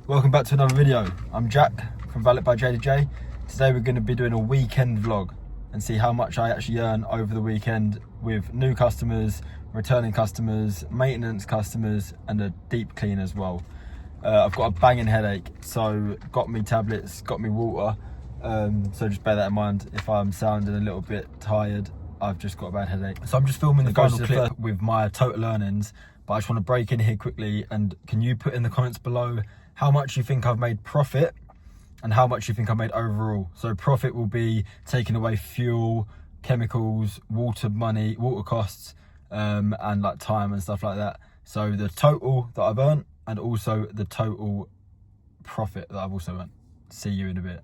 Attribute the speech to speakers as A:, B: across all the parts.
A: Welcome back to another video. I'm Jack from Valet by JDJ. Today we're going to be doing a weekend vlog and see how much I actually earn over the weekend with new customers, returning customers, maintenance customers and a deep clean as well. I've got a banging headache, so got me tablets, got me water, so just bear that in mind. If I'm sounding a little bit tired, I've just got a bad headache. So I'm just filming the final clip with my total earnings, but I just want to break in here quickly and can you put in the comments below how much you think I've made profit and how much you think I made overall. So profit will be taking away fuel, chemicals, water money, water costs, and like time and stuff like that. So the total that I've earned and also the total profit that I've also earned. See you in a bit.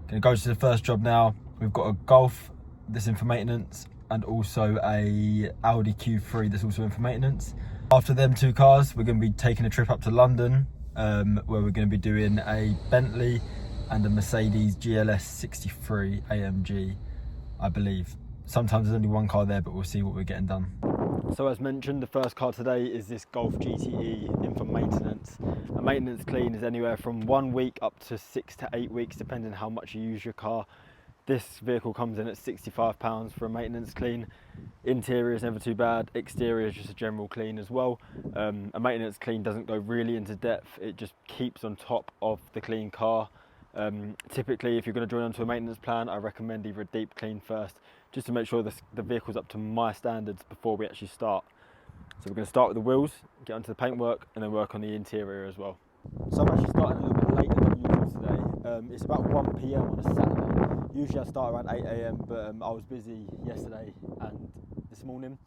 A: Gonna go to the first job now. We've got a Golf, this in for maintenance, and also a Audi Q3 that's also in for maintenance. After them two cars, we're gonna be taking a trip up to London, where we're going to be doing a Bentley and a Mercedes GLS 63 AMG, I believe. Sometimes there's only one car there, but we'll see what we're getting done. So as mentioned, the first car today is this Golf GTE in for maintenance. A maintenance clean is anywhere from 1 week up to 6 to 8 weeks, depending how much you use your car. This vehicle comes in at £65 for a maintenance clean. Interior is never too bad, exterior is just a general clean as well. A maintenance clean doesn't go really into depth, it just keeps on top of the clean car. Typically, if you're going to join onto a maintenance plan, I recommend either a deep clean first, just to make sure the vehicle's up to my standards before we actually start. So we're going to start with the wheels, get onto the paintwork, and then work on the interior as well. So I'm actually starting a little bit later than usual today. It's about 1 PM on a Saturday. Usually I start around 8 AM, but I was busy yesterday and this morning,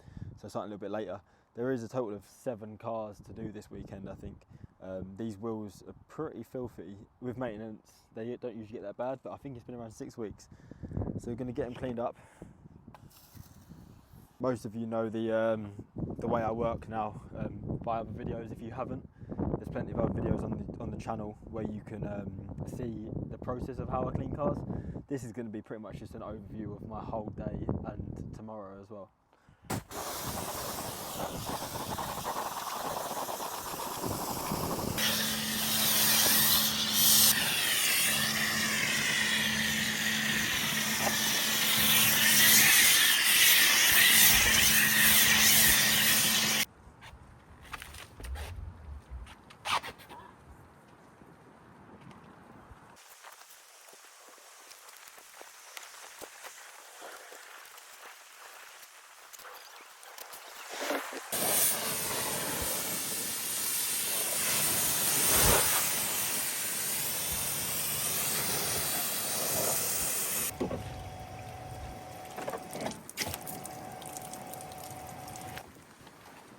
A: so I started a little bit later. There is a total of 7 cars to do this weekend, I think. These wheels are pretty filthy. With maintenance, they don't usually get that bad, but I think it's been around 6 weeks. So we're going to get them cleaned up. Most of you know the way I work now by other videos. If you haven't, there's plenty of other videos on the channel where you can see the process of how I clean cars. This is going to be pretty much just an overview of my whole day and tomorrow as well.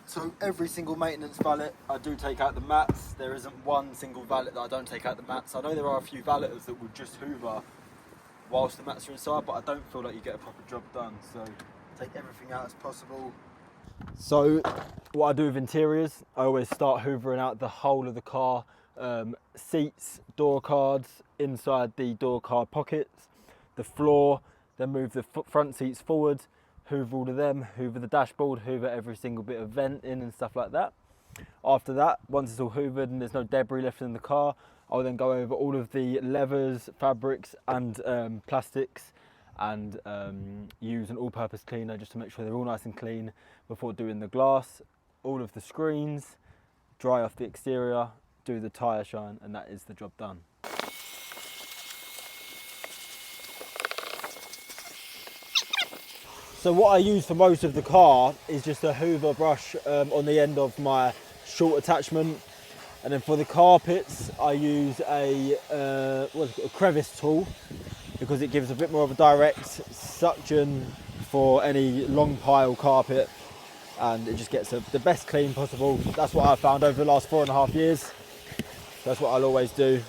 A: So every single maintenance valet, I do take out the mats. There isn't one single valet that I don't take out the mats. I know there are a few valeters that will just hoover whilst the mats are inside, but I don't feel like you get a proper job done. So take everything out as possible. So what I do with interiors, I always start hoovering out the whole of the car. Seats, door cards, inside the door card pockets, the floor, then move the front seats forward, hoover all of them, hoover the dashboard, hoover every single bit of vent in and stuff like that. After that, once it's all hoovered and there's no debris left in the car, I'll then go over all of the leathers, fabrics and plastics and use an all-purpose cleaner just to make sure they're all nice and clean before doing the glass, all of the screens, dry off the exterior, do the tyre shine, and that is the job done. So what I use for most of the car is just a hoover brush on the end of my short attachment, and then for the carpets I use a crevice tool because it gives a bit more of a direct suction for any long pile carpet and it just gets the best clean possible. That's what I've found over the last 4.5 years. That's what I'll always do.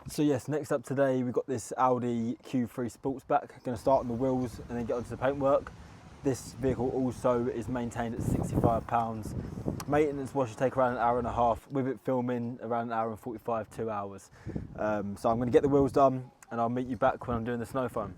A: So yes, next up today we've got this Audi Q3 Sportsback. Going to start on the wheels and then get onto the paintwork. This vehicle also is maintained at £65. Maintenance wash will take around an hour and a half, with it filming around an hour and 45, 2 hours. So I'm going to get the wheels done and I'll meet you back when I'm doing the snow foam.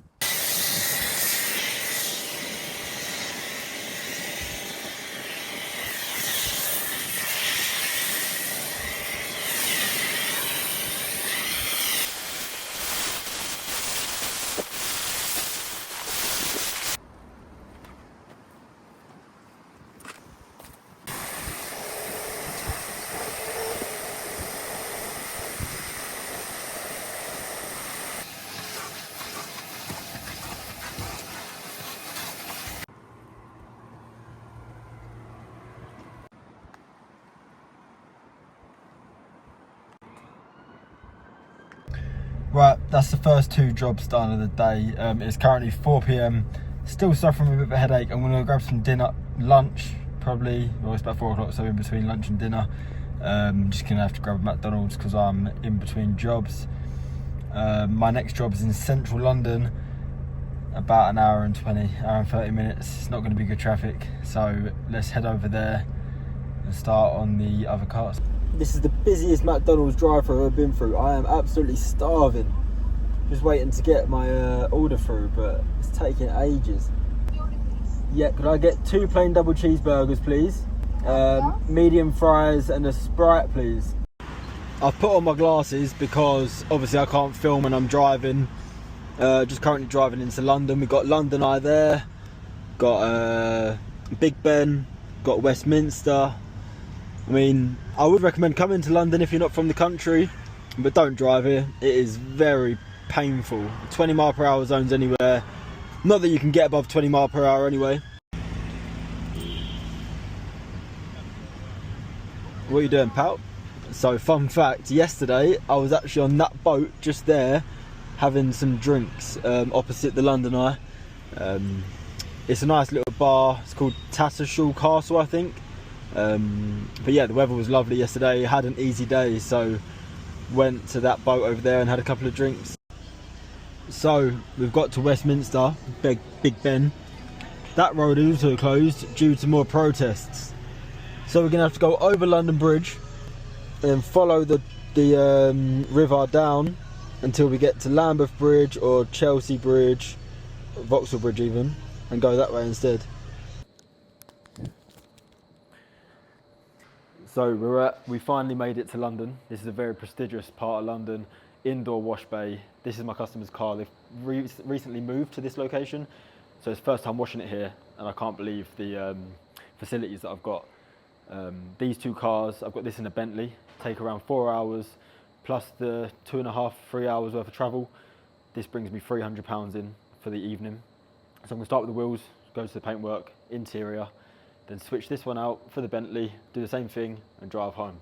A: Right, that's the first 2 jobs done of the day. It's currently 4 PM, still suffering with a bit of a headache. I'm gonna grab some dinner, lunch probably, well it's about 4 o'clock, so in between lunch and dinner. Just gonna have to grab a McDonald's because I'm in between jobs. My next job is in central London, about an hour and 20, hour and 30 minutes. It's not gonna be good traffic, so let's head over there and start on the other cars. This is the busiest McDonald's drive-thru I've been through. I am absolutely starving. Just waiting to get my order through, but it's taking ages. Yeah, could I get 2 plain double cheeseburgers, please? Medium fries and a Sprite, please. I've put on my glasses because obviously I can't film when I'm driving. Just currently driving into London. We've got London Eye there, got Big Ben, got Westminster. I mean, I would recommend coming to London if you're not from the country, but don't drive here. It is very painful. 20 mile per hour zones anywhere. Not that you can get above 20 mile per hour anyway. What are you doing, pal? So, fun fact, yesterday I was actually on that boat just there having some drinks opposite the London Eye. It's a nice little bar. It's called Tattershall Castle, I think. But yeah, the weather was lovely yesterday. Had an easy day, so went to that boat over there and had a couple of drinks. So we've got to Westminster, Big Ben. That road is also closed due to more protests. So we're gonna have to go over London Bridge and follow the river down until we get to Lambeth Bridge or Chelsea Bridge, Vauxhall Bridge even, and go that way instead. So we finally made it to London. This is a very prestigious part of London, indoor wash bay. This is my customer's car. They've recently moved to this location, so it's first time washing it here, and I can't believe the facilities that I've got. These 2 cars, I've got this in a Bentley, take around 4 hours, plus the 2.5, 3 hours worth of travel. This brings me £300 in for the evening. So I'm gonna start with the wheels, go to the paintwork, interior, then switch this one out for the Bentley, do the same thing and drive home.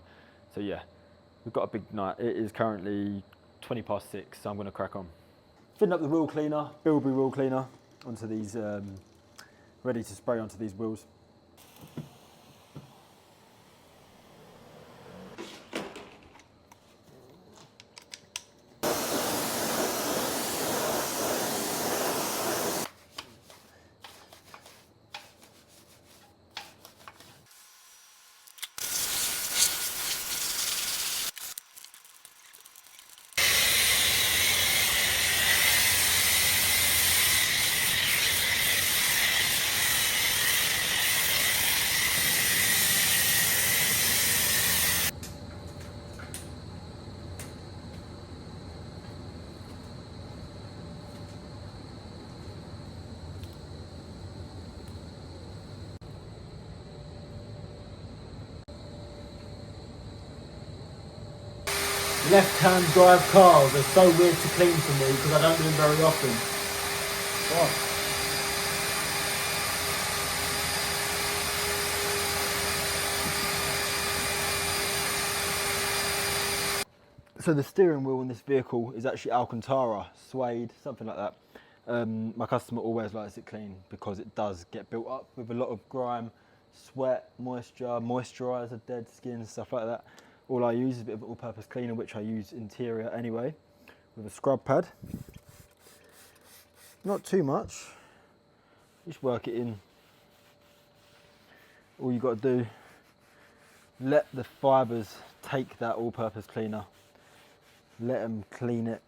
A: So yeah, we've got a big night. It is currently 20 past 6, so I'm gonna crack on. Fitting up the wheel cleaner, Bilberry wheel cleaner, onto these, ready to spray onto these wheels. Left-hand drive cars are so weird to clean for me because I don't do them very often. Oh. So the steering wheel in this vehicle is actually Alcantara, suede, something like that. My customer always likes it clean because it does get built up with a lot of grime, sweat, moisture, moisturiser, dead skin, stuff like that. All I use is a bit of all-purpose cleaner, which I use interior anyway. with a scrub pad. Not too much, just work it in. All you got to do, let the fibres take that all-purpose cleaner. Let them clean it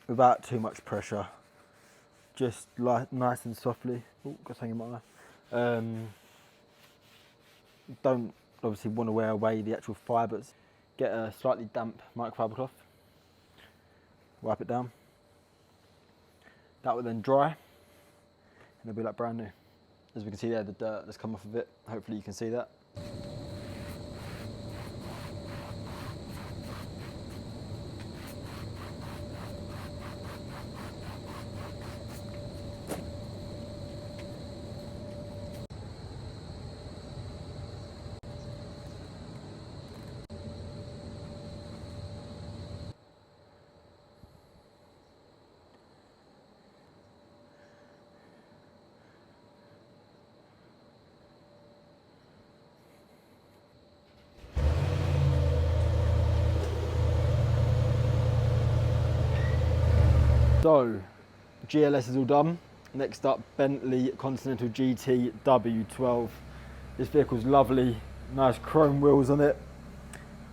A: without too much pressure. Just like nice and softly. Oh, got something in my eye. Don't obviously want to wear away the actual fibres. Get a slightly damp microfiber cloth. Wipe it down. That will then dry, and it'll be like brand new. As we can see there, the dirt that's come off of it. Hopefully you can see that. So, GLS is all done. Next up, Bentley Continental GT W12. This vehicle's lovely, nice chrome wheels on it.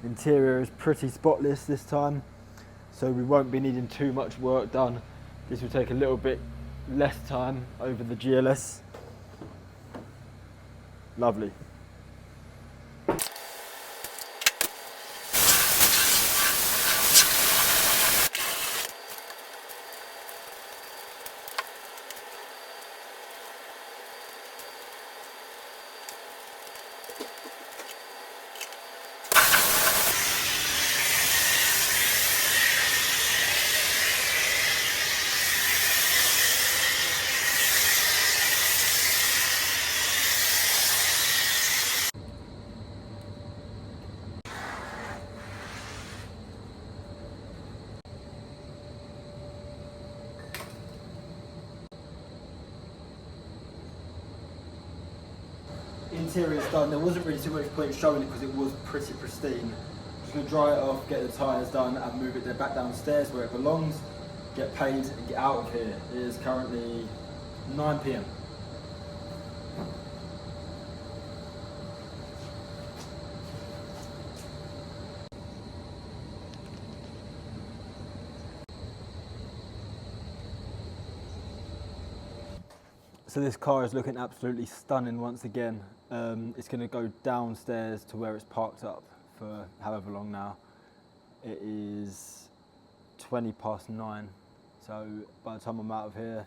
A: Interior is pretty spotless this time, so we won't be needing too much work done. This will take a little bit less time over the GLS. Lovely. Interior's done. There wasn't really too much point showing it because it was pretty pristine. Just gonna dry it off, get the tyres done, and move it back downstairs where it belongs. Get paid and get out of here. It is currently 9 PM. So this car is looking absolutely stunning once again. It's going to go downstairs to where it's parked up for however long now. It is 20 past 9, so by the time I'm out of here,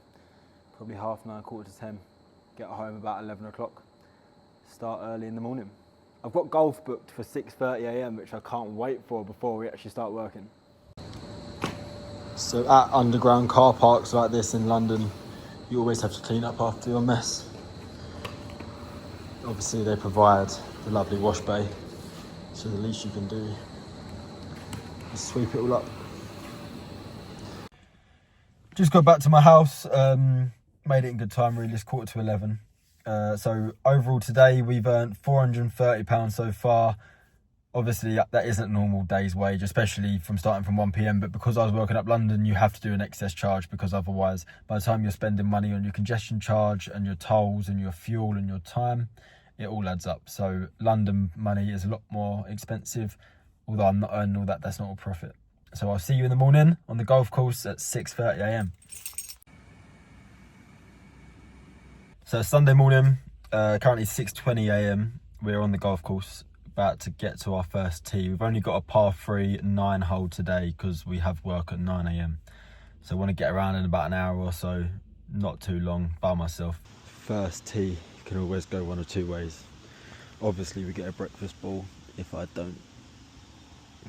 A: probably 9:30, 9:45. Get home about 11 o'clock. Start early in the morning. I've got golf booked for 6:30 AM, which I can't wait for before we actually start working. So at underground car parks like this in London, you always have to clean up after your mess. Obviously they provide the lovely wash bay, so the least you can do is sweep it all up. Just got back to my house, made it in good time really, it's 11:15. So overall today we've earned £430 so far. Obviously that isn't a normal day's wage, especially from starting from 1 PM, but because I was working up London, you have to do an excess charge, because otherwise by the time you're spending money on your congestion charge and your tolls and your fuel and your time, it all adds up. So London money is a lot more expensive, although I'm not earning all that, that's not all profit. So I'll see you in the morning on the golf course at 6:30 AM. So it's Sunday morning, currently 6:20 AM, we're on the golf course, about to get to our first tee. We've only got a par 3 9 hole today because we have work at 9 AM. So I want to get around in about an hour or so, not too long, by myself. First tee can always go one of two ways. Obviously we get a breakfast ball if I don't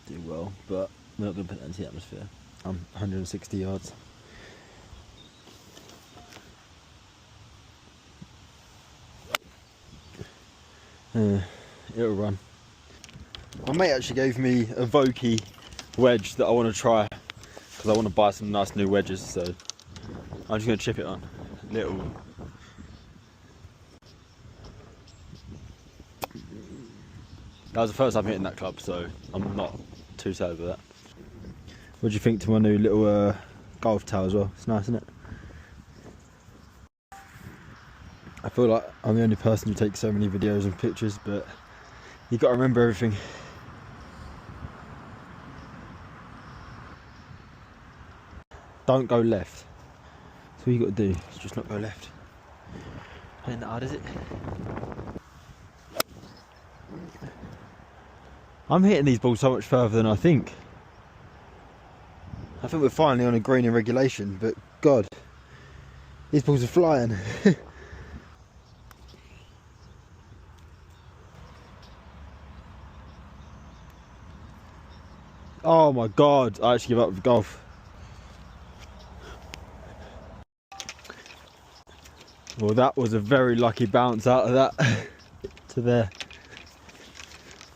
A: do well, but we're not going to put that into the atmosphere. I'm 160 yards. It'll run. My mate actually gave me a Vokey wedge that I want to try, because I want to buy some nice new wedges, so I'm just going to chip it on. Little. That was the first time hitting that club, so I'm not too sad with that. What do you think to my new little golf towel as well? It's nice, isn't it? I feel like I'm the only person who takes so many videos and pictures, but you've got to remember everything. Don't go left. That's all you got to do, is just not go left. Ain't that hard, is it? I'm hitting these balls so much further than I think. I think we're finally on a green in regulation, but God, these balls are flying. Oh my God, I actually give up with golf. Well, that was a very lucky bounce out of that to there.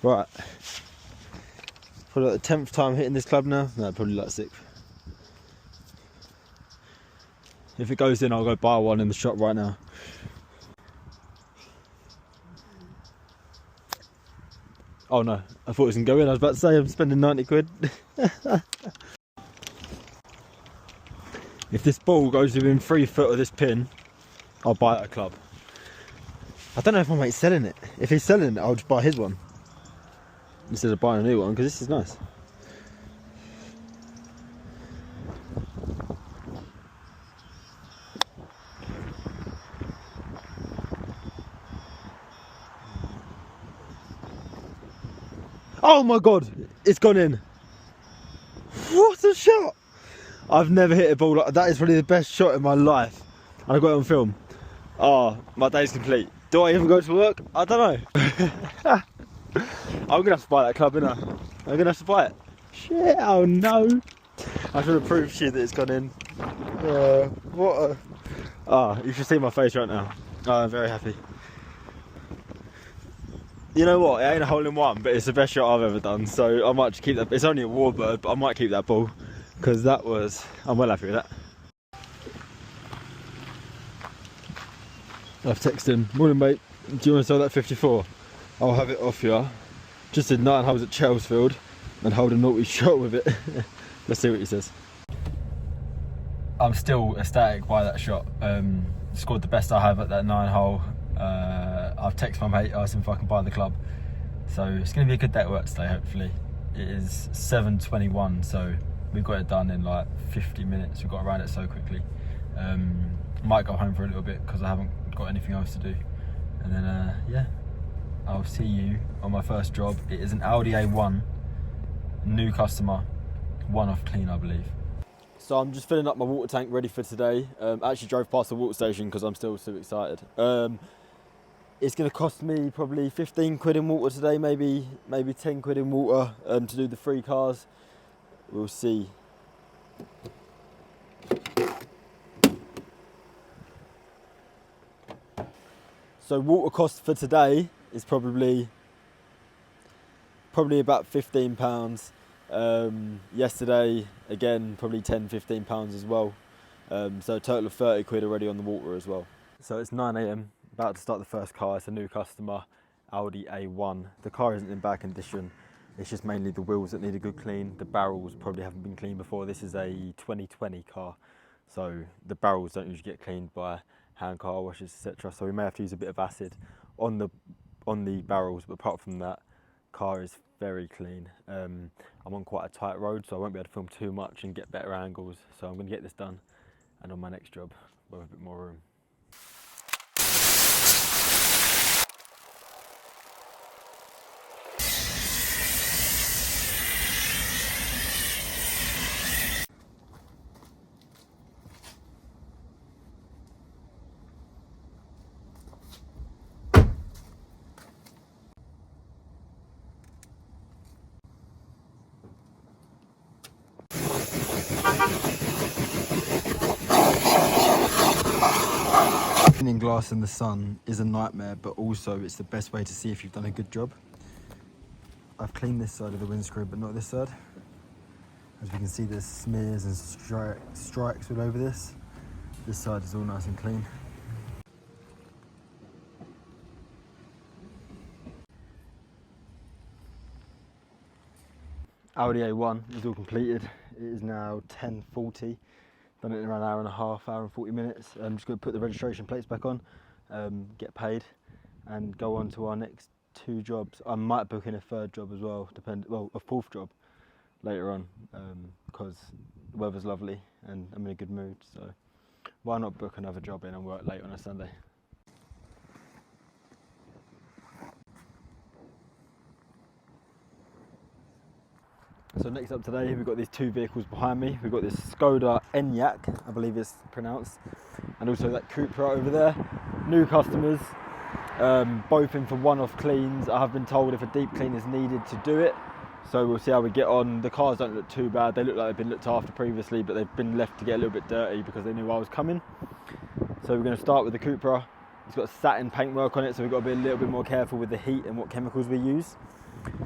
A: Right, probably like the 10th time hitting this club now. No, probably like 6th. If it goes in, I'll go buy one in the shop right now. Oh no, I thought it was gonna go in. I was about to say I'm spending 90 quid. If this ball goes within 3 foot of this pin, I'll buy it at a club. I don't know if my mate's selling it. If he's selling it, I'll just buy his one instead of buying a new one, because this is nice. Oh my God, it's gone in. What a shot! I've never hit a ball like that. That is probably the best shot in my life. And I got it on film. Oh, my day's complete. Do I even go to work? I don't know. I'm gonna have to buy that club, innit? I'm gonna have to buy it. Shit, oh no. I should have proved to you that it's gone in. What a... Oh, you should see my face right now. Oh, I'm very happy. You know what, it ain't a hole in one, but it's the best shot I've ever done, so I might just keep that. It's only a warbird, but I might keep that ball, because that was... I'm well happy with that. I've texted him, morning mate, do you want to sell that 54? I'll have it off you. Just did 9 holes at Chelsfield and hold a naughty shot with it. Let's see what he says. I'm still ecstatic by that shot. Scored the best I have at that 9 hole. I've texted my mate, asked him if I can buy the club. So it's going to be a good day at work today, hopefully. It is 7:21, so we got it done in like 50 minutes. We got around it so quickly. Might go home for a little bit because I haven't got anything else to do. And then, yeah, I'll see you on my first job. It is an Audi A1, new customer, one-off clean, I believe. So I'm just filling up my water tank ready for today. I actually drove past the water station because I'm still so excited. It's going to cost me probably 15 quid in water today, maybe 10 quid in water to do the 3 cars. We'll see. So water cost for today is probably about £15. Yesterday, again, probably £10–15 as well. So a total of 30 quid already on the water as well. So it's 9 AM, about to start the first car. It's a new customer, Audi A1. The car isn't in bad condition. It's just mainly the wheels that need a good clean. The barrels probably haven't been cleaned before. This is a 2020 car, so the barrels don't usually get cleaned by hand car washes, etc. So we may have to use a bit of acid on the barrels, but apart from that, car is very clean. I'm on quite a tight road, so I won't be able to film too much and get better angles. So I'm going to get this done, and on my next job, we'll have a bit more room. Cleaning glass in the sun is a nightmare, but also it's the best way to see if you've done a good job. I've cleaned this side of the windscreen, but not this side. As we can see, there's smears and strikes all over this. This side is all nice and clean. Audi A1 is all completed. It is now 10:40. Done it in around an hour and a half, hour and 40 minutes. I'm just going to put the registration plates back on, get paid, and go on to our next 2 jobs. I might book in a 3rd job as well, well, a 4th job later on, because the weather's lovely and I'm in a good mood. So why not book another job in and work late on a Sunday? So next up today, we've got these 2 vehicles behind me. We've got this Skoda Enyaq, I believe it's pronounced, and also that Cupra over there. New customers, both in for one-off cleans. I have been told if a deep clean is needed to do it, so we'll see how we get on. The cars don't look too bad. They look like they've been looked after previously, but they've been left to get a little bit dirty because they knew I was coming. So we're going to start with the Cupra. It's got satin paintwork on it, so we've got to be a little bit more careful with the heat and what chemicals we use.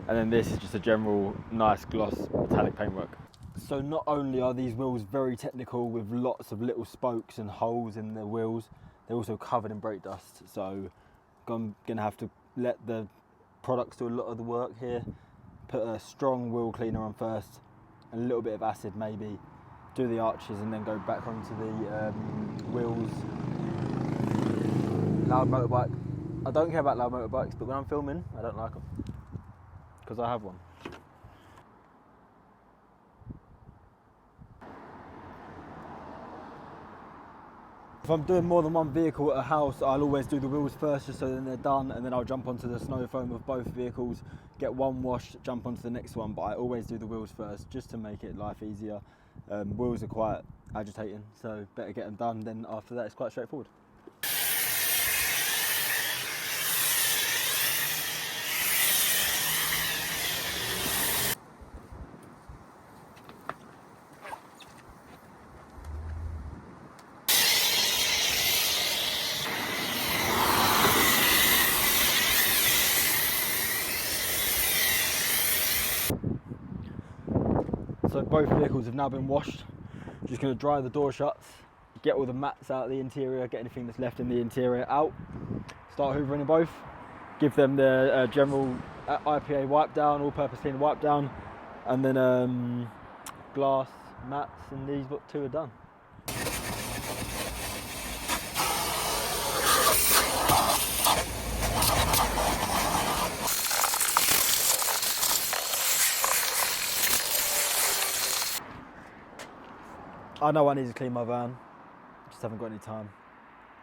A: And then this is just a general nice gloss metallic paintwork. So not only are these wheels very technical with lots of little spokes and holes in the wheels, they're also covered in brake dust. So I'm going to have to let the products do a lot of the work here. Put a strong wheel cleaner on first, a little bit of acid maybe, do the arches and then go back onto the wheels. Loud motorbike. I don't care about loud motorbikes, but when I'm filming, I don't like them. Because I have one. If I'm doing more than one vehicle at a house, I'll always do the wheels first just so then they're done, and then I'll jump onto the snow foam of both vehicles, get one wash, jump onto the next one, but I always do the wheels first just to make it life easier. Wheels are quite agitating, so better get them done, then after that it's quite straightforward. So both vehicles have now been washed. Just going to dry the door shuts, get all the mats out of the interior, get anything that's left in the interior out, start hoovering them both, give them the general IPA wipe down, all-purpose clean wipe down, and then glass, mats, and these 2 are done. I know I need to clean my van, just haven't got any time.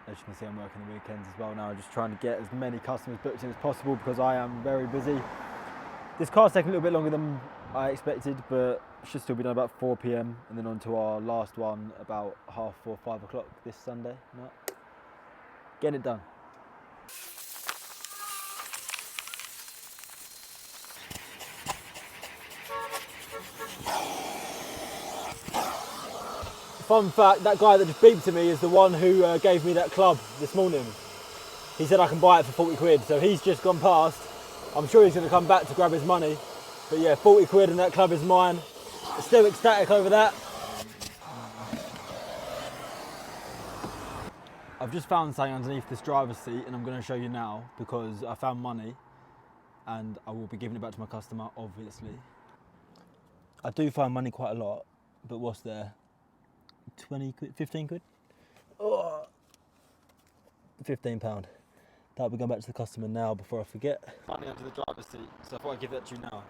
A: As you can see, I'm working the weekends as well now, just trying to get as many customers booked in as possible because I am very busy. This car's taking a little bit longer than I expected, but should still be done about 4 PM and then on to our last one about 4:30, 5 o'clock this Sunday night. Getting it done. Fun fact, that guy that just beeped to me is the one who gave me that club this morning. He said I can buy it for 40 quid, so he's just gone past. I'm sure he's going to come back to grab his money. But yeah, 40 quid and that club is mine. Still ecstatic over that. I've just found something underneath this driver's seat and I'm going to show you now because I found money and I will be giving it back to my customer, obviously. I do find money quite a lot, but what's there? 20 quid, 15 quid? Oh, £15. That'll be going back to the customer now before I forget. Money under the driver's seat, so I thought I'd give that to you now.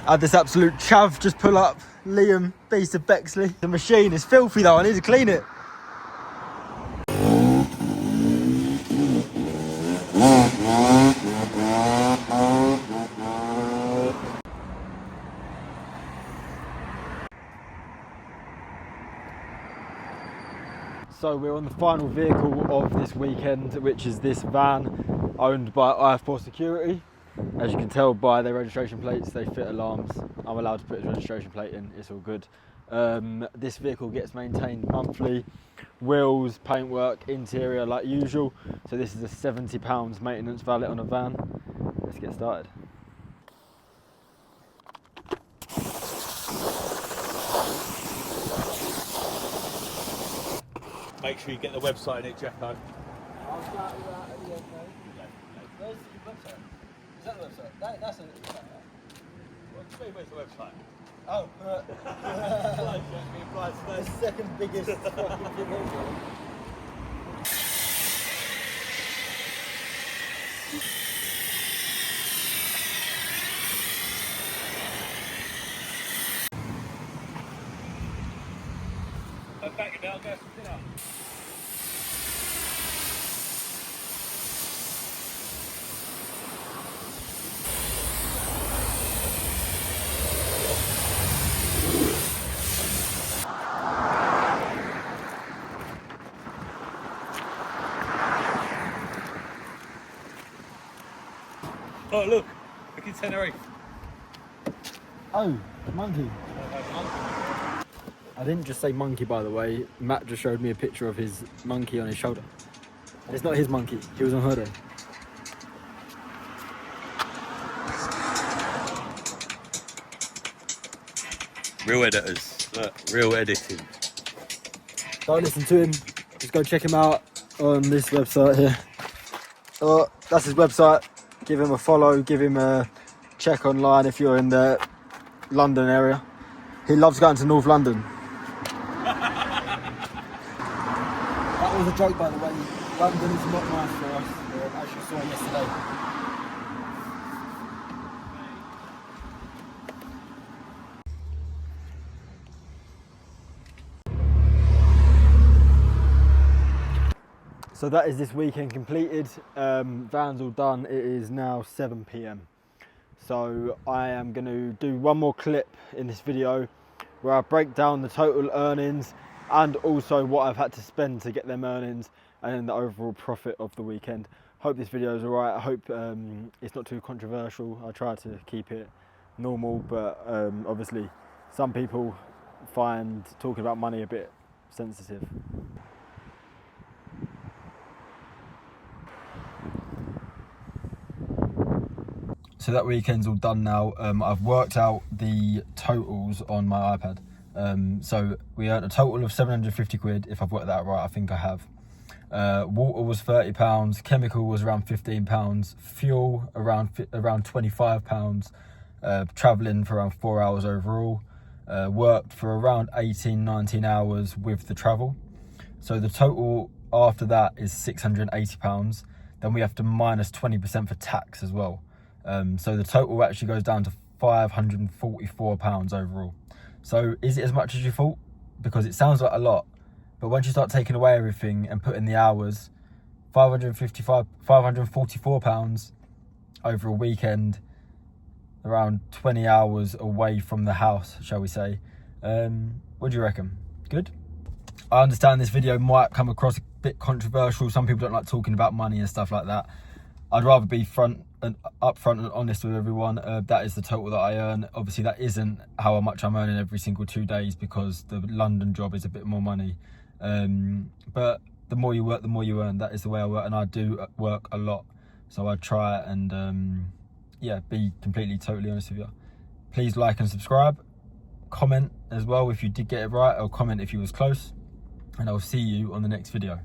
A: I had this absolute chav just pull up. Liam, Beast of Bexley. The machine is filthy though, I need to clean it. So we're on the final vehicle of this weekend, which is this van owned by IF4 Security. As you can tell by their registration plates, they fit alarms. I'm allowed to put his registration plate in, it's all good. This vehicle gets maintained monthly, wheels, paintwork, interior like usual. So this is a £70 maintenance valet on a van. Let's get started.
B: Make sure you get the website in it, Jacko.
A: I'll start with that at the end, though. Where's the website? Is that the website? That's it.
B: What do you mean, where's the website?
A: Oh, the second biggest fucking thing ever.
B: I'm back in now, go for dinner. Oh look in Tenerife.
A: Oh, monkey. I didn't just say monkey, by the way. Matt just showed me a picture of his monkey on his shoulder. And it's not his monkey. He was on holiday.
B: Real editors, look, real editing.
A: Don't listen to him. Just go check him out on this website here. Oh, that's his website. Give him a follow. Give him a check online if you're in the London area. He loves going to North London. That was a joke, by the way. London is not nice for us, as you saw yesterday. So that is this weekend completed. Van's all done. It is now 7 PM. So I am going to do one more clip in this video where I break down the total earnings and also what I've had to spend to get them earnings and then the overall profit of the weekend. Hope this video is alright. I hope it's not too controversial. I try to keep it normal, but obviously some people find talking about money a bit sensitive. So that weekend's all done now. I've worked out the totals on my iPad. So we earned a total of 750 quid, if I've worked that right, I think I have. Water was £30, chemical was around £15, fuel around £25, travelling for around 4 hours overall, worked for around 18-19 hours with the travel. So the total after that is £680. Then we have to minus 20% for tax as well. So the total actually goes down to £544 overall. So is it as much as you thought? Because it sounds like a lot, but once you start taking away everything and putting the hours, £544 over a weekend, around 20 hours away from the house, shall we say. What do you reckon? Good? I understand this video might come across a bit controversial. Some people don't like talking about money and stuff like that. I'd rather be upfront and honest with everyone. That is the total that I earn. Obviously, that isn't how much I'm earning every single 2 days because the London job is a bit more money. But the more you work, the more you earn. That is the way I work, and I do work a lot. So I try and yeah, be totally honest with you. Please like and subscribe. Comment as well if you did get it right, or comment if you was close. And I'll see you on the next video.